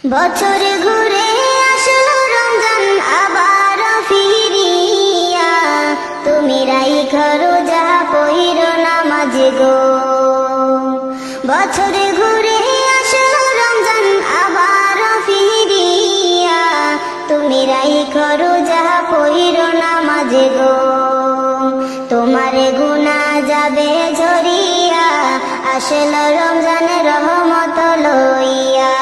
বছর ঘুরে আসলো রমজান আবার ফিরিয়া, তুমি রাইখো রোজা পইরো নামাজ গো। বছর ঘুরে আসলো রমজান আবার ফিরিয়া, তুমি রাইখো রোজা পইরো নামাজ গো। তোমার গুনাহ যাবে ঝরিয়া, আসলো রমজান রহমত লইয়া।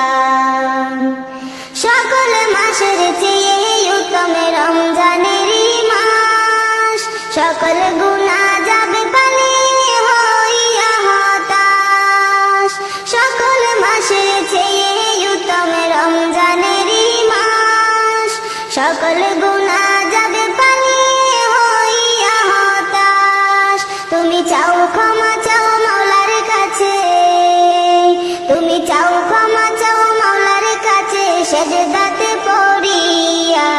সকল মাসের চেয়ে উত্তম রমজানের মাস, সকল গুনাহ যাবে পালিয়ে হইয়া হতাশ। সকল মাসের চেয়ে উত্তম রমজানের মাস, সকল গুনাহ যাবে পালিয়ে হইয়া হতাশ। তুমি চাও ক্ষমা চাও মাওলার কাছে, তুমি চাও ক্ষমা চাও মাওলার কাছে, সেজদাতে পড়িয়া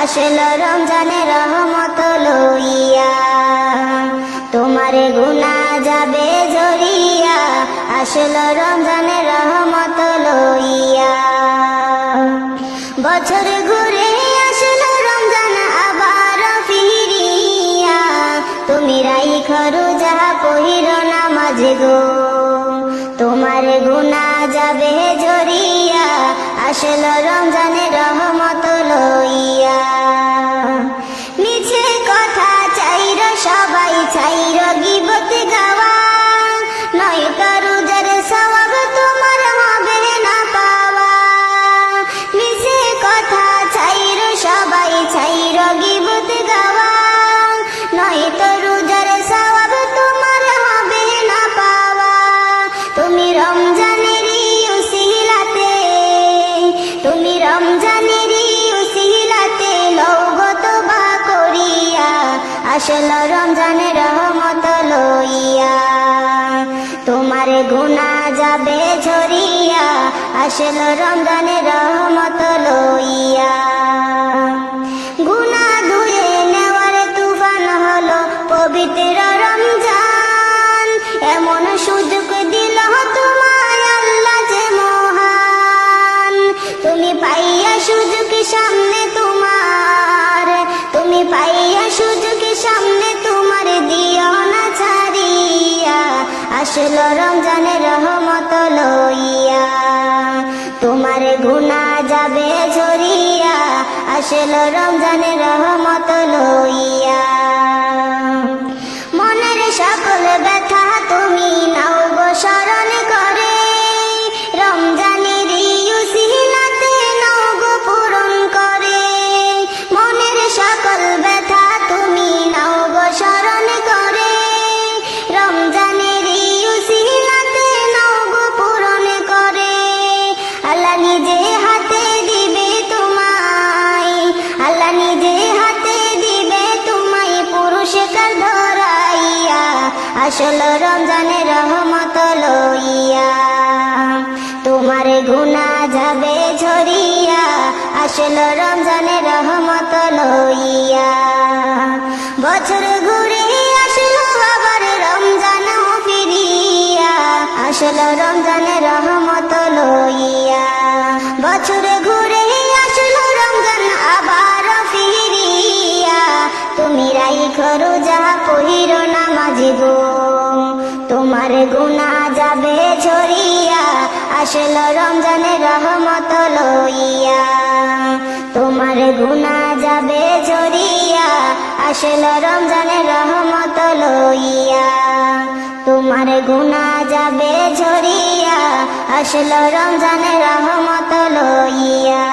আসলো রমজানের রহমত লইয়া। তোমার গুনাহ যাবে ঝরিয়া, আসলো রমজানের রহমত লইয়া। বছর ঘুরে আসলো রমজান আবার ফিরিয়া, তুমি রাইখো রোজা পইরো নামাজ গো। তোমার গুনাহ যাবে ঝরিয়া, আসলো রমজানের রহমত লইয়া। মিছে কথা চাইর সবাই চাইর গীবত গাওয়া, নয়তো রোজার সওয়াব তোমার হবে না পাওয়া। মিছে কথা চাইর সবাই চাইর গীবত গাওয়া, নয়তো রোজার সওয়াব তোমার হবে না পাওয়া। তুমি রমজানেরই উসিলাতে, তুমি রমজানেরই উসিলাতে লওগো তওবা করিয়া, আসলো রমজানের রহমত লইয়া। তোমার গুনাহ যাবে ঝরিয়া, আসলো রমজানের রহমত লইয়া। গুনাহ ধুয়ে নেওয়ার তুফান হলো পবিত্র রমজান, এমন সুযোগ দিল তোমায় আল্লাহ যে মহান। তুমি পাইয়া সুযোগ সামনে তোমার, তুমি পাইয়া সুযোগ সামনে তোমার, দিও না ছাড়িয়া, আসলো রমজানের রহমত লইয়া। তোমার গুনাহ যাবে ঝরিয়া, আসলো রমজানের রহমত লইয়া। মনের সকল ব্যথা তুমি নাও গো স্মরণ করে, রমজানের উসিলাতে নাও গো পূরণ করে। মনের সকল ব্যথা তুমি নাও গো স্মরণ করে, রমজানের উসিলাতে নাও গো পূরণ করে। আল্লাহ নিজে হাতে দিবে তোমায়, আল্লাহ নিজে হাতে দিবে তোমায় পুরস্কার ধরাইয়া, আসলো রমজানের রহমত লইয়া। তোমার গুনাহ যাবে ঝরিয়া, আসলো রমজানের রহমত লইয়া। বছর ঘুরে আসলো আবার রমজান ফিরিয়া, আসলো রমজানের রহমত লইয়া। বছর ঘুরে আসলো রমজান আবার ফিরিয়া, তুমি রাইখো রোজা পইরো নামাজ গো। তোমার গুনাহ যাবে ঝরিয়া, আসলো রমজানের রহমত লইয়া। তোমার গুনাহ যাবে ঝরিয়া, আসলো রমজানের রহমত লইয়া। তোমার গুনাহ যাবে ঝরিয়া, আসলো রমজানের রহমত লইয়া।